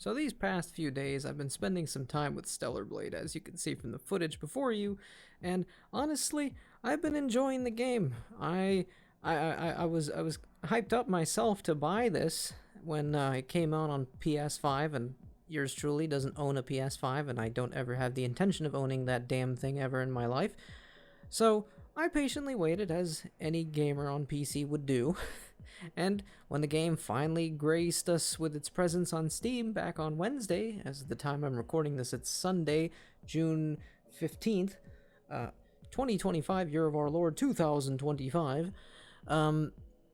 So these past few days, I've been spending some time with Stellar Blade, as you can see from the footage before you, and honestly, I've been enjoying the game. I was hyped up myself to buy this when it came out on PS5, and yours truly doesn't own a PS5, and I don't ever have the intention of owning that damn thing ever in my life. So I patiently waited, as any gamer on PC would do. And when the game finally graced us with its presence on Steam back on Wednesday, as of the time I'm recording this, it's Sunday, June 15th, 2025, year of our Lord 2025. Um,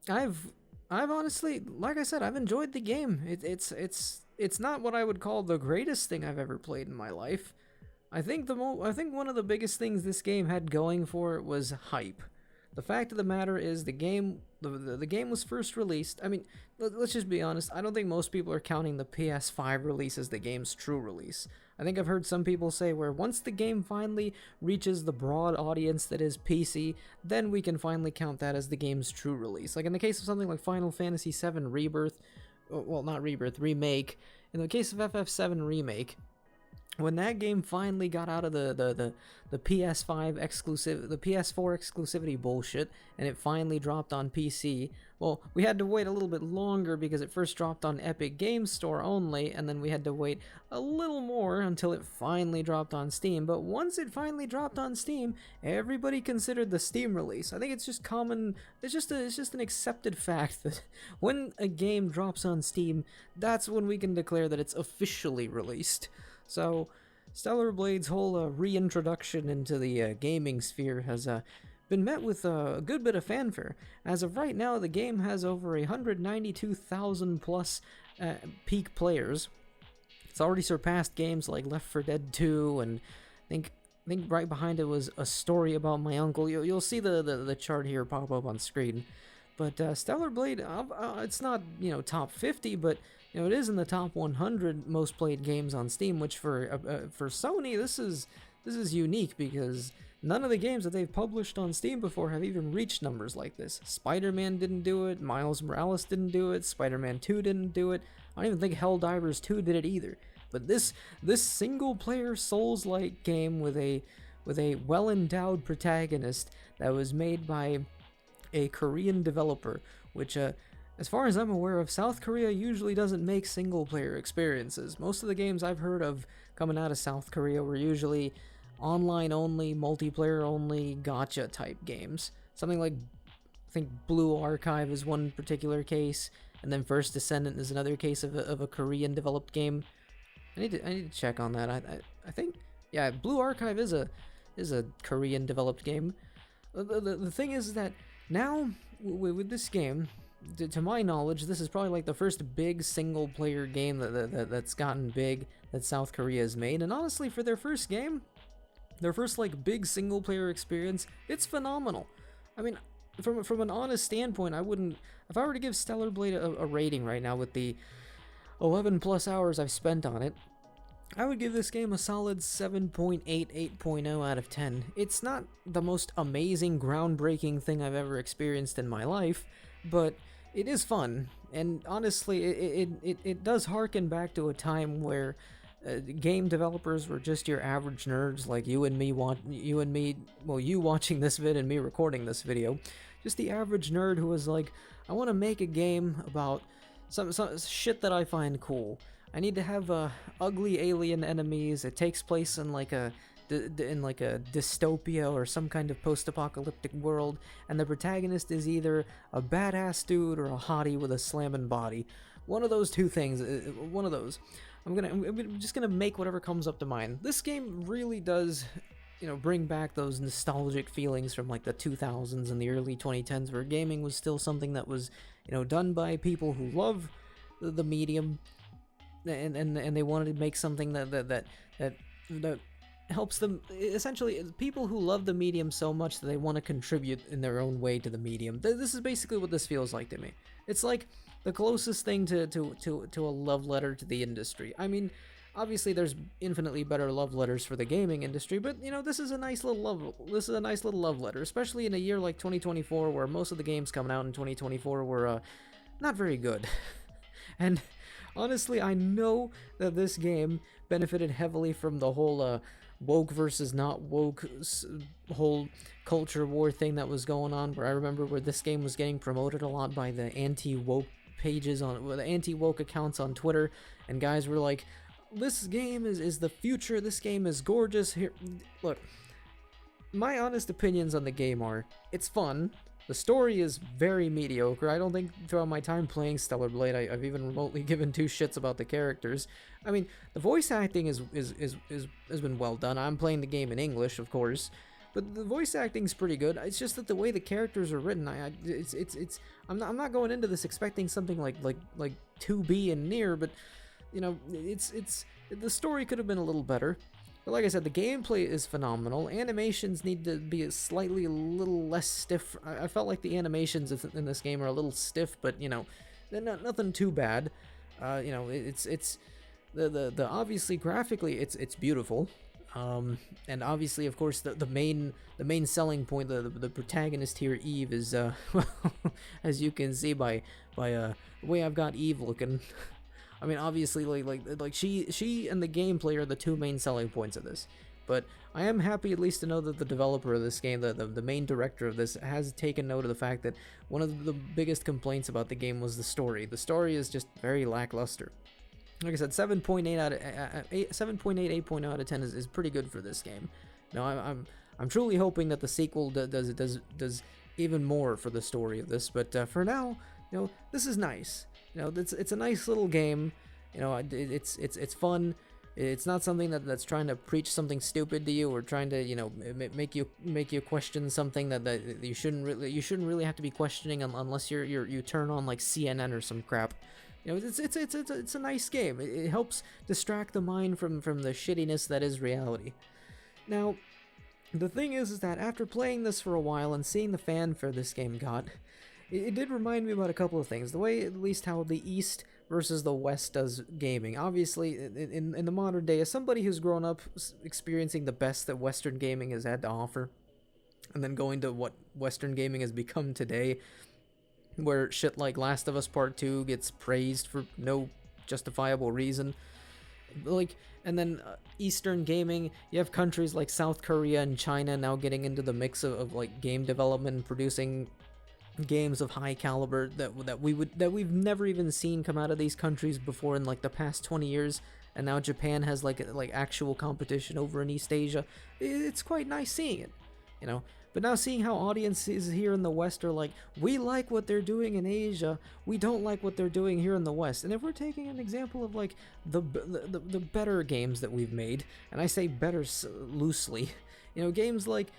I've honestly, like I said, I've enjoyed the game. It's not what I would call the greatest thing I've ever played in my life. I think one of the biggest things this game had going for it was hype. The fact of the matter is the game was first released. I mean, let's just be honest. I don't think most people are counting the PS5 release as the game's true release. I think I've heard some people say where once the game finally reaches the broad audience that is PC, then we can finally count that as the game's true release. Like in the case of something like Final Fantasy VII Rebirth, well, not Rebirth, Remake. In the case of FF7 Remake, when that game finally got out of the PS5 exclusive, the PS4 exclusivity bullshit, and it finally dropped on PC, well, we had to wait a little bit longer because it first dropped on Epic Games Store only, and then we had to wait a little more until it finally dropped on Steam. But once it finally dropped on Steam, everybody considered the Steam release. I think it's just common, it's just an accepted fact that when a game drops on Steam, that's when we can declare that it's officially released. So, Stellar Blade's whole reintroduction into the gaming sphere has been met with a good bit of fanfare. As of right now, the game has over 192,000 plus peak players. It's already surpassed games like Left 4 Dead 2, and I think right behind it was A Story About My Uncle. You'll see the chart here pop up on screen. But Stellar Blade, it's not, top 50, but it is in the top 100 most played games on Steam, which for Sony, this is unique because none of the games that they've published on Steam before have even reached numbers like this. Spider-Man didn't do it, Miles Morales didn't do it, Spider-Man 2 didn't do it. I don't even think Helldivers 2 did it either. But this single-player Souls-like game with a well-endowed protagonist that was made by a Korean developer, which as far as I'm aware of, South Korea usually doesn't make single-player experiences. Most of the games I've heard of coming out of South Korea were usually online-only, multiplayer-only, gacha-type games. Something like, I think Blue Archive is one particular case, and then First Descendant is another case of a Korean-developed game. I need to check on that. I think, yeah, Blue Archive is a Korean-developed game. The thing is that now, with this game, to my knowledge, this is probably like the first big single-player game that's gotten big that South Korea has made. And honestly, for their first game, their first like big single-player experience, it's phenomenal. I mean, from an honest standpoint, I wouldn't, if I were to give Stellar Blade a rating right now with the 11 plus hours I've spent on it, I would give this game a solid 7.8, 8.0 out of 10. It's not the most amazing, groundbreaking thing I've ever experienced in my life, but it is fun. And honestly, it does harken back to a time where game developers were just your average nerds like you watching this vid and me recording this video. Just the average nerd who was like, I want to make a game about some shit that I find cool. I need to have ugly alien enemies. It takes place in like a dystopia or some kind of post-apocalyptic world, and the protagonist is either a badass dude or a hottie with a slamming body. One of those two things. One of those. I'm just gonna make whatever comes up to mind. This game really does, bring back those nostalgic feelings from like the 2000s and the early 2010s, where gaming was still something that was, done by people who love the medium. And they wanted to make something that helps them, essentially people who love the medium so much that they want to contribute in their own way to the medium. This is basically what this feels like to me. It's like the closest thing to a love letter to the industry. I mean, obviously there's infinitely better love letters for the gaming industry, but this is a nice little love letter, especially in a year like 2024 where most of the games coming out in 2024 were not very good. And Honestly, I know that this game benefited heavily from the whole woke versus not woke whole culture war thing that was going on. Where I remember where this game was getting promoted a lot by the anti-woke pages on the anti-woke accounts on Twitter, and guys were like, "This game is the future. This game is gorgeous." Here, look, my honest opinions on the game are, it's fun. The story is very mediocre. I don't think throughout my time playing Stellar Blade I've even remotely given two shits about the characters. I mean, the voice acting has been well done. I'm playing the game in English, of course, but the voice acting's pretty good. It's just that the way the characters are written, I'm not going into this expecting something like 2B and Near, but you know, it's the story could have been a little better. But like I said, the gameplay is phenomenal. Animations need to be a little less stiff. I felt like the animations in this game are a little stiff, but you know, they're nothing too bad. You know, it's the obviously graphically it's beautiful. And obviously, of course, the main selling point, the protagonist here, Eve, is well, as you can see by the way I've got Eve looking. I mean, obviously, like she and the gameplay are the two main selling points of this. But I am happy at least to know that the developer of this game, the main director of this, has taken note of the fact that one of the biggest complaints about the game was the story. The story is just very lackluster. Like I said, 7.8 out of 8.0 out of 10 is pretty good for this game. Now I'm truly hoping that the sequel does even more for the story of this. But for now, you know, this is nice. You know, it's a nice little game. You know, it's fun. It's not something that's trying to preach something stupid to you or trying to, you know, make you question something that you shouldn't really have to be questioning unless you turn on like CNN or some crap. You know, it's a nice game. It helps distract the mind from the shittiness that is reality. Now, the thing is that after playing this for a while and seeing the fanfare this game got, it did remind me about a couple of things. The way, at least, how the East versus the West does gaming. Obviously, in the modern day, as somebody who's grown up experiencing the best that Western gaming has had to offer, and then going to what Western gaming has become today, where shit like Last of Us Part 2 gets praised for no justifiable reason. Like, and then Eastern gaming, you have countries like South Korea and China now getting into the mix of like game development and producing games of high caliber that we've never even seen come out of these countries before in like the past 20 years. And now Japan has like actual competition over in East Asia. It's quite nice seeing it, you know. But now seeing how audiences here in the West are like, we like what they're doing in Asia, we don't like what they're doing here in the West. And if we're taking an example of like the better games that we've made, and I say better loosely, you know, games like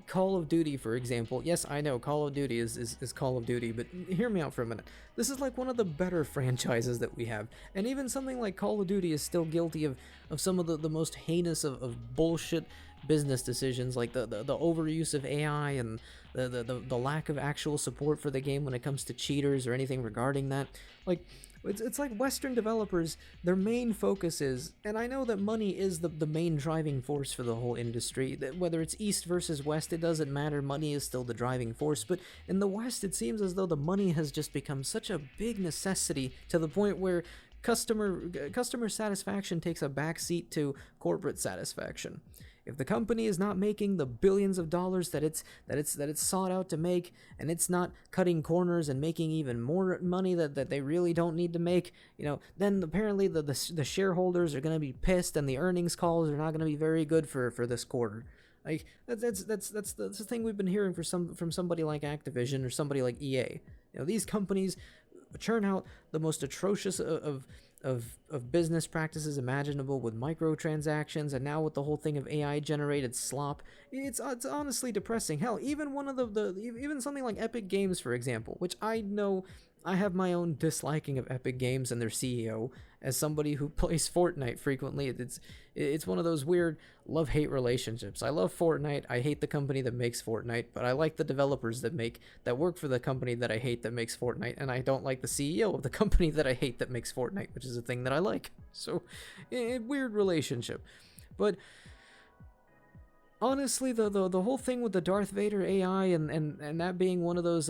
Call of Duty, for example. Yes, I know Call of Duty is Call of Duty, but hear me out for a minute. This is like one of the better franchises that we have. And even something like Call of Duty is still guilty of some of the most heinous of bullshit business decisions, like the overuse of AI and the lack of actual support for the game when it comes to cheaters or anything regarding that. Like, it's like Western developers, their main focus is, and I know that money is the main driving force for the whole industry, that whether it's East versus West, it doesn't matter, money is still the driving force, but in the West it seems as though the money has just become such a big necessity to the point where customer satisfaction takes a backseat to corporate satisfaction. If the company is not making the billions of dollars that it's sought out to make, and it's not cutting corners and making even more money that they really don't need to make, you know, then apparently the shareholders are going to be pissed, and the earnings calls are not going to be very good for this quarter. Like that's the thing we've been hearing from somebody like Activision or somebody like EA. You know, these companies churn out the most atrocious of business practices imaginable with microtransactions, and now with the whole thing of AI generated slop. It's honestly depressing. Hell, even one of even something like Epic Games, for example, which I know I have my own disliking of Epic Games and their CEO. As somebody who plays Fortnite frequently, it's one of those weird love-hate relationships. I love Fortnite, I hate the company that makes Fortnite, but I like the developers that work for the company that I hate that makes Fortnite, and I don't like the CEO of the company that I hate that makes Fortnite, which is a thing that I like. So, weird relationship. But honestly, the whole thing with the Darth Vader AI and that being one of those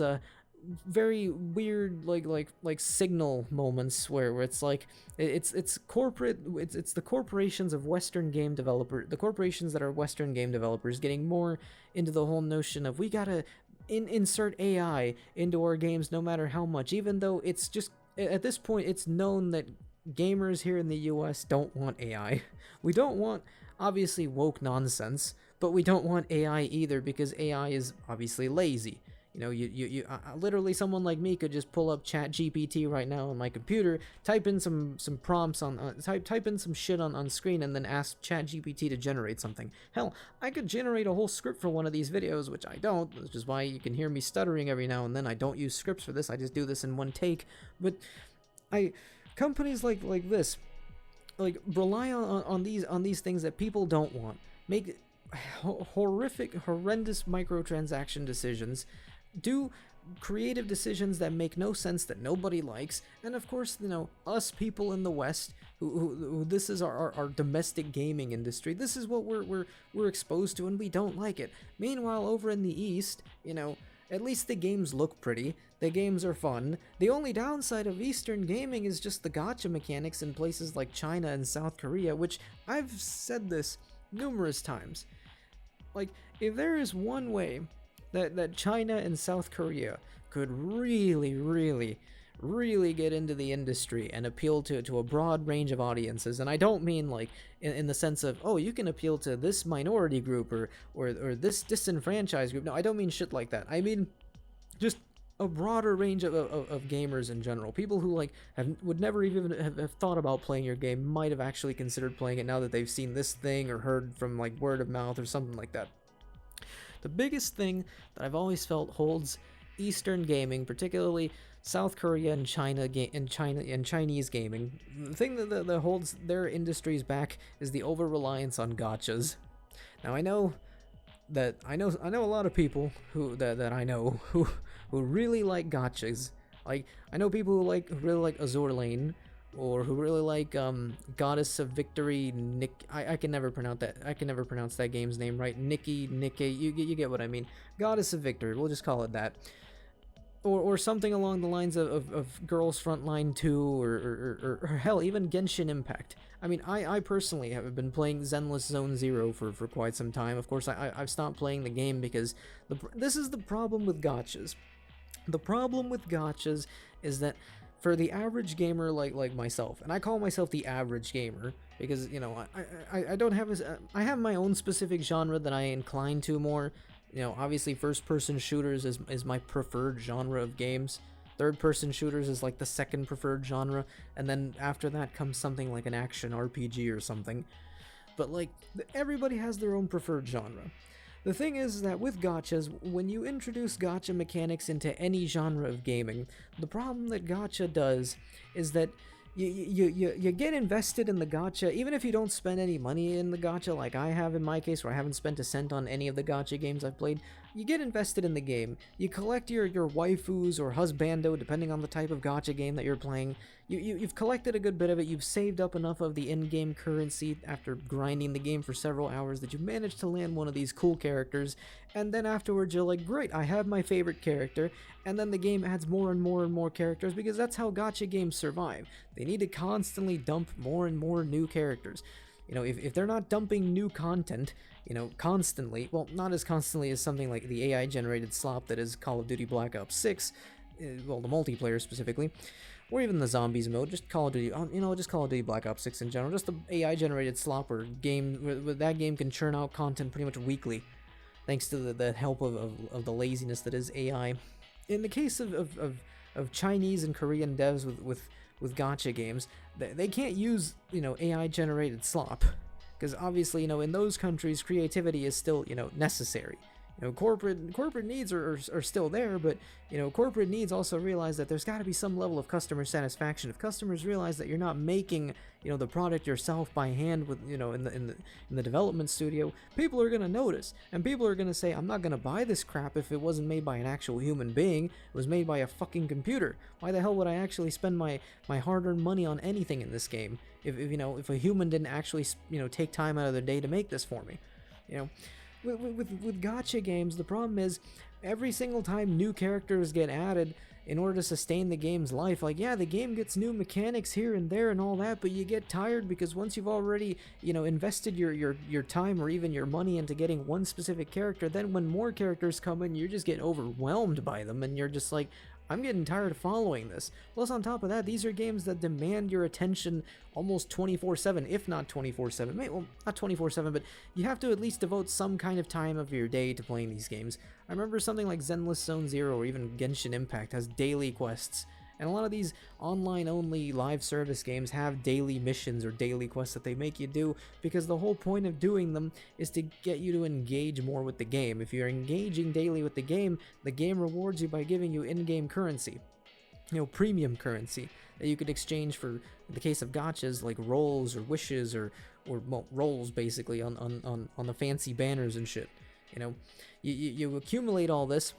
very weird like signal moments where it's like it's corporate, it's the corporations of Western game developer, the corporations that are Western game developers getting more into the whole notion of we gotta insert AI into our games no matter how much, even though it's just at this point it's known that gamers here in the US don't want AI. We don't want obviously woke nonsense, but we don't want AI either because AI is obviously lazy. You know, literally someone like me could just pull up Chat GPT right now on my computer, type in some prompts on type in some shit on screen, and then ask Chat GPT to generate something. Hell, I could generate a whole script for one of these videos, which I don't, which is why you can hear me stuttering every now and then. I don't use scripts for this. I just do this in one take. But companies like this, like rely on these things that people don't want, make horrendous microtransaction decisions, do creative decisions that make no sense, that nobody likes, and of course, you know, us people in the West who this is our domestic gaming industry, this is what we're exposed to, and we don't like it. Meanwhile, over in the East, you know, at least the games look pretty, the games are fun. The only downside of Eastern gaming is just the gacha mechanics in places like China and South Korea, which I've said this numerous times. Like, if there is one way that China and South Korea could really get into the industry and appeal to a broad range of audiences, and I don't mean like in the sense of, oh, you can appeal to this minority group or this disenfranchised group. No, I don't mean shit like that. I mean just a broader range of gamers in general. People who like would never even have thought about playing your game might have actually considered playing it now that they've seen this thing or heard from like word of mouth or something like that. The biggest thing that I've always felt holds Eastern gaming, particularly South Korea and China and Chinese gaming, the thing that holds their industries back is the over-reliance on gachas. Now I know a lot of people that I know who really like gachas. Like, I know people who really like Azur Lane, or who really like Goddess of Victory. I can never pronounce that. I can never pronounce that game's name right. Nicky. You get what I mean. Goddess of Victory. We'll just call it that. Or something along the lines of Girls Frontline 2, or hell, even Genshin Impact. I mean, I personally have been playing Zenless Zone Zero for quite some time. Of course, I've stopped playing the game because this is the problem with gachas. The problem with gachas is that for the average gamer like myself, and I call myself the average gamer because, you know, I don't have I have my own specific genre that I incline to more. You know, obviously first-person shooters is my preferred genre of games. Third-person shooters is like the second preferred genre, and then after that comes something like an action RPG or something. But like, everybody has their own preferred genre. The thing is that with gachas, when you introduce gacha mechanics into any genre of gaming, the problem that gacha does is that you get invested in the gacha, even if you don't spend any money in the gacha like I have in my case, where I haven't spent a cent on any of the gacha games I've played. You get invested in the game, you collect your waifus or husbando, depending on the type of gacha game that you're playing. You've collected a good bit of it, you've saved up enough of the in-game currency after grinding the game for several hours that you've managed to land one of these cool characters, and then afterwards you're like, great, I have my favorite character, and then the game adds more and more and more characters, because that's how gacha games survive. They need to constantly dump more and more new characters. You know, if they're not dumping new content, you know, constantly, well, not as constantly as something like the AI-generated slop that is Call of Duty Black Ops 6, well, the multiplayer specifically, or even the zombies mode, just Call of Duty, you know, just Call of Duty Black Ops 6 in general, just the AI-generated slop or game, where that game can churn out content pretty much weekly, thanks to the help of the laziness that is AI. In the case of Chinese and Korean devs with gacha games, they can't use, you know, AI-generated slop, because obviously, you know, in those countries, creativity is still, you know, necessary. You know, corporate needs are still there, but, you know, corporate needs also realize that there's got to be some level of customer satisfaction. If customers realize that you're not making, you know, the product yourself by hand with, you know, in the development studio, people are gonna notice, and people are gonna say, I'm not gonna buy this crap if it wasn't made by an actual human being. It was made by a fucking computer. Why the hell would I actually spend my hard-earned money on anything in this game if you know, if a human didn't actually, you know, take time out of their day to make this for me, you know? with gacha games, the problem is every single time new characters get added in order to sustain the game's life, like, yeah, the game gets new mechanics here and there and all that, but you get tired because once you've already, invested your time or even your money into getting one specific character, then when more characters come in, you just get overwhelmed by them, and you're just like, I'm getting tired of following this. Plus, on top of that, these are games that demand your attention almost 24/7, if not 24/7. Well, not 24/7, but you have to at least devote some kind of time of your day to playing these games. I remember something like Zenless Zone Zero or even Genshin Impact has daily quests. And a lot of these online-only live service games have daily missions or daily quests that they make you do, because the whole point of doing them is to get you to engage more with the game. If you're engaging daily with the game rewards you by giving you in-game currency. Premium currency that you could exchange for, in the case of gachas, like rolls or wishes or well, rolls basically on the fancy banners and shit. You accumulate all this,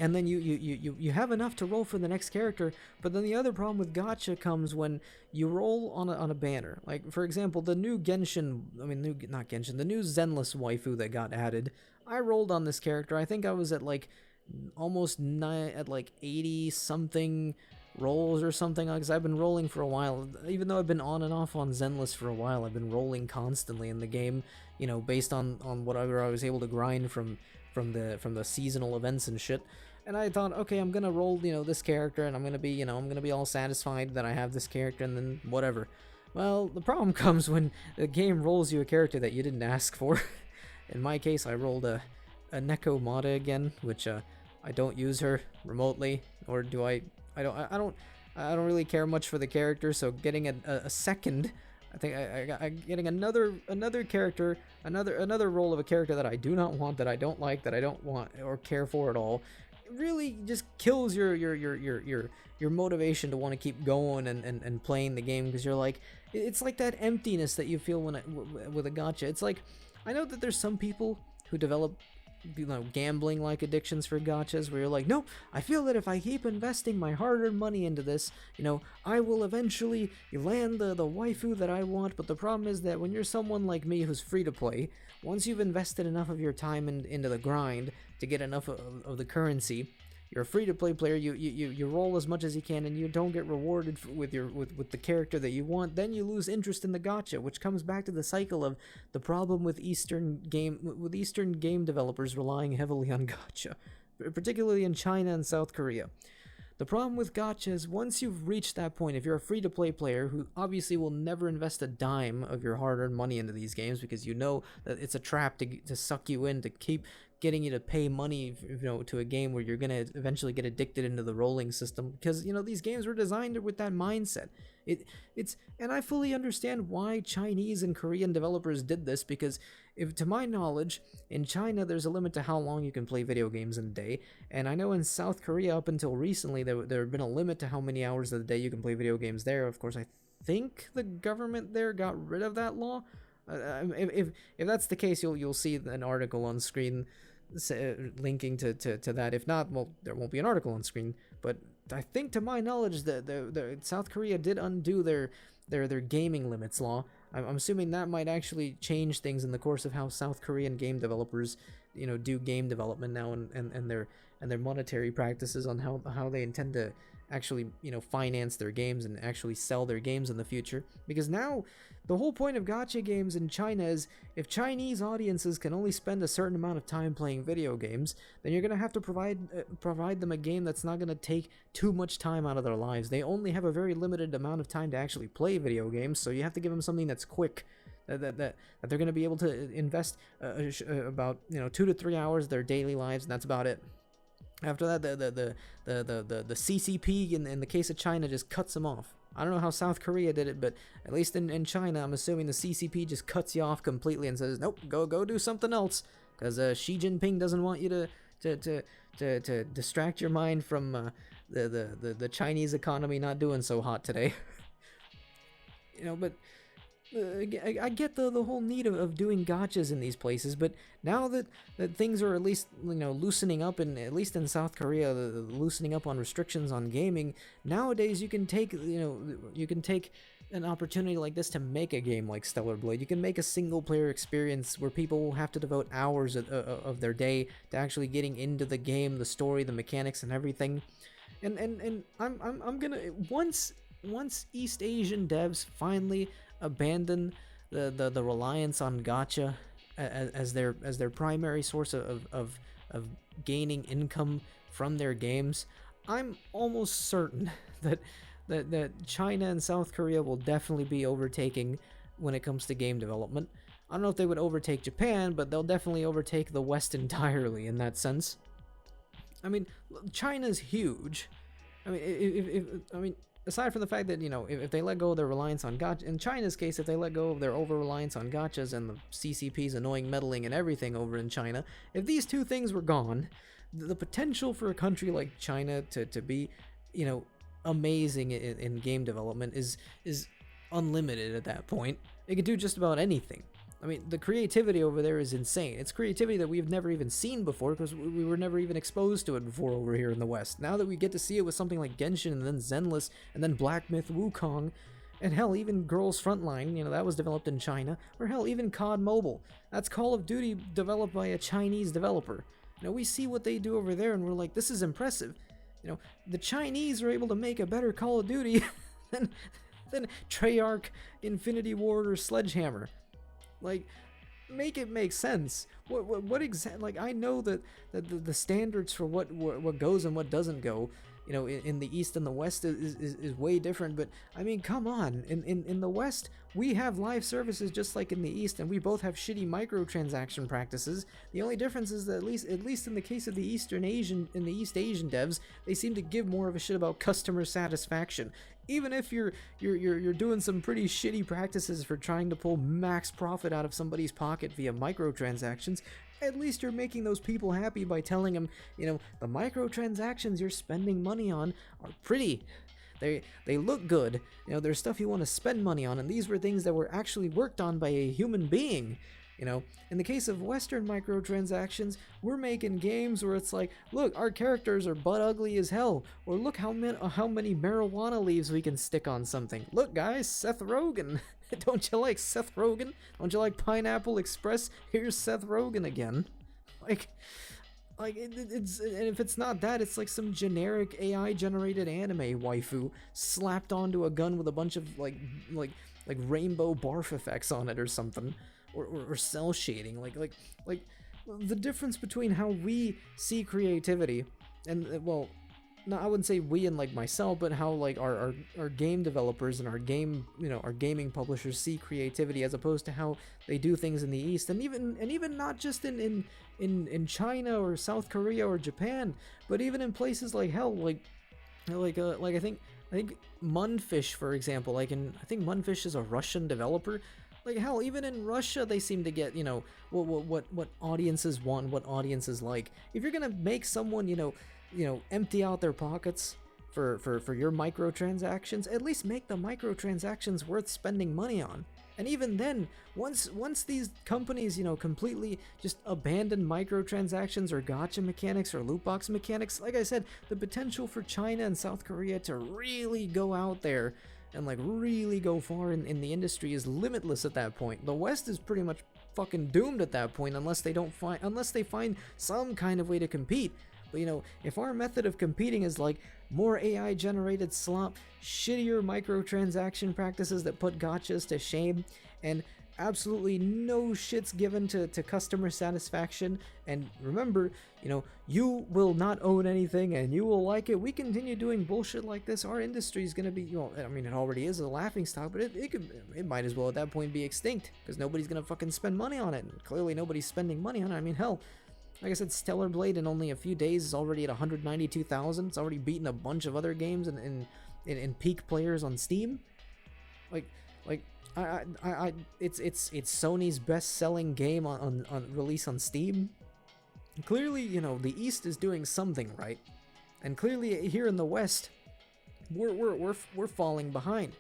and then you have enough to roll for the next character. But then the other problem with gacha comes when you roll on a banner. Like, for example, the new the new Zenless waifu that got added. I rolled on this character. I think I was at like almost 80 something rolls or something, because I've been rolling for a while. Even though I've been on and off on Zenless for a while, I've been rolling constantly in the game, based on whatever I was able to grind from the seasonal events and shit. And I thought, okay, I'm gonna roll, this character, and I'm gonna be all satisfied that I have this character, and then whatever. Well, the problem comes when the game rolls you a character that you didn't ask for. In my case, I rolled a Neko Mata again, which I don't use her remotely, or do I? I don't really care much for the character. So getting a second, I think I'm getting another character, another role of a character that I do not want, that I don't like, that I don't want or care for at all, really just kills your motivation to want to keep going and playing the game, because you're like, it's like that emptiness that you feel with a gacha. It's like, I know that there's some people who develop gambling like addictions for gachas, where you're like, no, I feel that if I keep investing my hard-earned money into this, I will eventually land the waifu that I want. But the problem is that when you're someone like me who's free to play, once you've invested enough of your time into the grind to get enough of the currency, you're a free-to-play player, you roll as much as you can, and you don't get rewarded with the character that you want, then you lose interest in the gacha, which comes back to the cycle of the problem with Eastern game developers relying heavily on gacha, particularly in China and South Korea. The problem with gacha is, once you've reached that point, if you're a free-to-play player who obviously will never invest a dime of your hard-earned money into these games, because you know that it's a trap to suck you in, to keep getting you to pay money, to a game where you're gonna eventually get addicted into the rolling system, because these games were designed with that mindset. And I fully understand why Chinese and Korean developers did this, because to my knowledge, in China there's a limit to how long you can play video games in a day, and I know in South Korea up until recently there had been a limit to how many hours of the day you can play video games there. Of course, I think the government there got rid of that law. If that's the case, you'll see an article on screen linking to that. If not, well, there won't be an article on screen. But I think, to my knowledge, the South Korea did undo their gaming limits law. I'm assuming that might actually change things in the course of how South Korean game developers do game development now, and their monetary practices on how they intend to actually finance their games and actually sell their games in the future. Because now the whole point of gacha games in China is, if Chinese audiences can only spend a certain amount of time playing video games, then you're going to have to provide them a game that's not going to take too much time out of their lives. They only have a very limited amount of time to actually play video games, so you have to give them something that's quick, that they're going to be able to invest about 2 to 3 hours of their daily lives, and that's about it. After that, the CCP in the case of China just cuts them off. I don't know how South Korea did it, but at least in China, I'm assuming the CCP just cuts you off completely and says, nope, go do something else, because Xi Jinping doesn't want you to distract your mind from the Chinese economy not doing so hot today. But I get the whole need of doing gachas in these places, but now that things are at least loosening up, and at least in South Korea, loosening up on restrictions on gaming, nowadays you can take an opportunity like this to make a game like Stellar Blade. You can make a single player experience where people will have to devote hours of their day to actually getting into the game, the story, the mechanics, and everything. And I'm gonna once East Asian devs finally abandon the reliance on gacha as their primary source of gaining income from their games, I'm almost certain that China and South Korea will definitely be overtaking when it comes to game development. I don't know if they would overtake Japan, but they'll definitely overtake the West entirely in that sense. I mean, China's huge. I mean, I mean, aside from the fact that, if they let go of their reliance on gacha, in China's case, if they let go of their over reliance on gachas and the CCP's annoying meddling and everything over in China, if these two things were gone, the potential for a country like China to be, amazing in game development is unlimited at that point. It can do just about anything. I mean, the creativity over there is insane. It's creativity that we've never even seen before because we were never even exposed to it before over here in the West. Now that we get to see it with something like Genshin and then Zenless and then Black Myth Wukong, and hell, even Girls Frontline, that was developed in China, or hell, even COD Mobile. That's Call of Duty developed by a Chinese developer. We see what they do over there and we're like, this is impressive. The Chinese are able to make a better Call of Duty than Treyarch, Infinity Ward, or Sledgehammer. Like, make it make sense. What exactly? Like, I know that the standards for what goes and what doesn't go, in the East and the West is way different. But I mean, come on. In the West, we have live services just like in the East, and we both have shitty microtransaction practices. The only difference is that at least in the case of the East Asian devs, they seem to give more of a shit about customer satisfaction. Even if you're doing some pretty shitty practices for trying to pull max profit out of somebody's pocket via microtransactions, at least you're making those people happy by telling them, the microtransactions you're spending money on are pretty. They look good. There's stuff you want to spend money on, and these were things that were actually worked on by a human being. In the case of Western microtransactions, we're making games where it's like, look, our characters are butt ugly as hell, or look how many marijuana leaves we can stick on something. Look, guys, Seth Rogen. Don't you like Seth Rogen? Don't you like Pineapple Express? Here's Seth Rogen again. It's and if it's not that, it's like some generic AI generated anime waifu slapped onto a gun with a bunch of like rainbow barf effects on it or something. Or cell shading, like the difference between how we see creativity and, well, no, I wouldn't say we and like myself, but how like our game developers and our gaming publishers see creativity as opposed to how they do things in the East, and even not just in China or South Korea or Japan, but even in places like hell, like I think Munfish, for example, I think Munfish is a Russian developer. Like hell, even in Russia, they seem to get, what audiences want, what audiences like. If you're gonna make someone, empty out their pockets for your microtransactions, at least make the microtransactions worth spending money on. And even then, once these companies, completely just abandon microtransactions or gacha mechanics or loot box mechanics, like I said, the potential for China and South Korea to really go out there and like really go far in the industry is limitless at that point. The West is pretty much fucking doomed at that point unless they find some kind of way to compete. But if our method of competing is like more AI generated slop, shittier microtransaction practices that put gachas to shame, and absolutely no shits given to customer satisfaction, and remember, you will not own anything and you will like it. We continue doing bullshit like this, our industry is gonna be, I mean, it already is a laughingstock, but it might as well at that point be extinct, because nobody's gonna fucking spend money on it, and clearly nobody's spending money on it. I mean, hell, like I said, Stellar Blade in only a few days is already at 192,000. It's already beaten a bunch of other games in peak players on Steam. It's Sony's best-selling game on release on Steam. Clearly, the East is doing something right, and clearly here in the West, we're falling behind.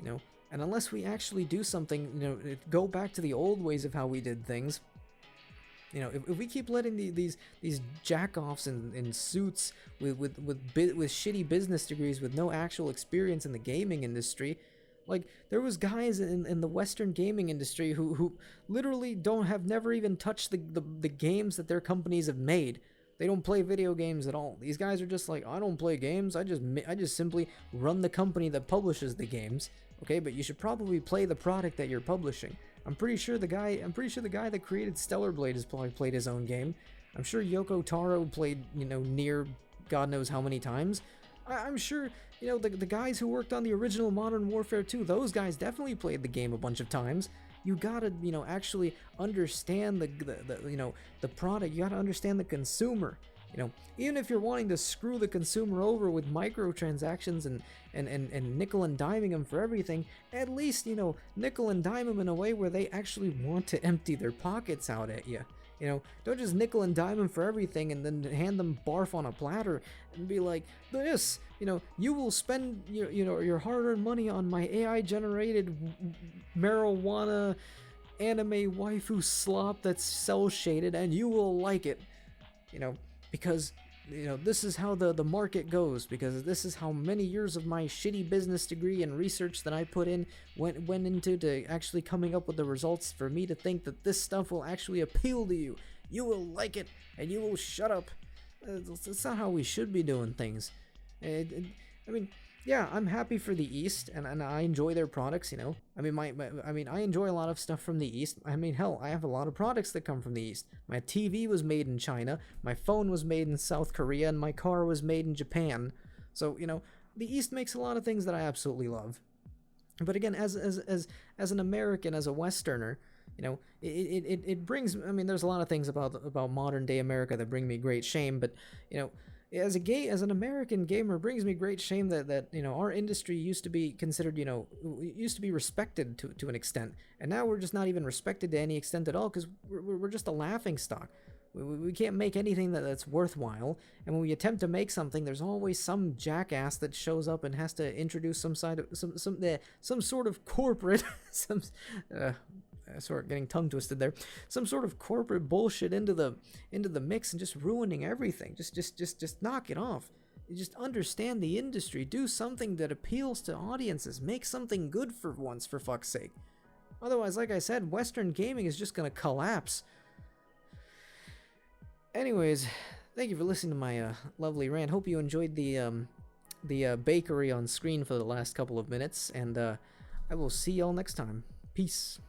And unless we actually do something, go back to the old ways of how we did things. If we keep letting these jack-offs in suits with shitty business degrees with no actual experience in the gaming industry, Like, there was guys in the Western gaming industry who literally don't have never even touched the games that their companies have made. They don't play video games at all. These guys are just like, I don't play games. I just simply run the company that publishes the games. Okay, but you should probably play the product that you're publishing. I'm pretty sure the guy that created Stellar Blade has probably played his own game. I'm sure Yoko Taro played, Nier God knows how many times. I'm sure, the guys who worked on the original Modern Warfare 2, those guys definitely played the game a bunch of times. You gotta, actually understand the product. You gotta understand the consumer. Even if you're wanting to screw the consumer over with microtransactions and nickel and diming them for everything, at least, nickel and dime them in a way where they actually want to empty their pockets out at you. Don't just nickel and dime them for everything and then hand them barf on a platter and be like, this, you will spend your hard-earned money on my AI-generated marijuana anime waifu slop that's cel-shaded and you will like it, because this is how the market goes, because this is how many years of my shitty business degree and research that I put in went into to actually coming up with the results for me to think that this stuff will actually appeal to you. You will like it, and you will shut up. That's not how we should be doing things. I mean, yeah, I'm happy for the East, and I enjoy their products, I mean, I enjoy a lot of stuff from the East. I mean, hell, I have a lot of products that come from the East. My TV was made in China, my phone was made in South Korea, and my car was made in Japan. So, the East makes a lot of things that I absolutely love. But again, as an American, as a Westerner, it brings, I mean, there's a lot of things about modern day America that bring me great shame, but, as an American gamer, it brings me great shame that our industry used to be considered, used to be respected to an extent, and now we're just not even respected to any extent at all, because we're just a laughing stock. We can't make anything that's worthwhile, and when we attempt to make something, there's always some jackass that shows up and has to introduce some sort of corporate sort of getting tongue twisted there, some sort of corporate bullshit into the mix and just ruining everything. Just knock it off. You just understand the industry. Do something that appeals to audiences. Make something good for once, for fuck's sake. Otherwise, like I said, Western gaming is just gonna collapse. Anyways, thank you for listening to my lovely rant. Hope you enjoyed the bakery on screen for the last couple of minutes, and I will see y'all next time. Peace.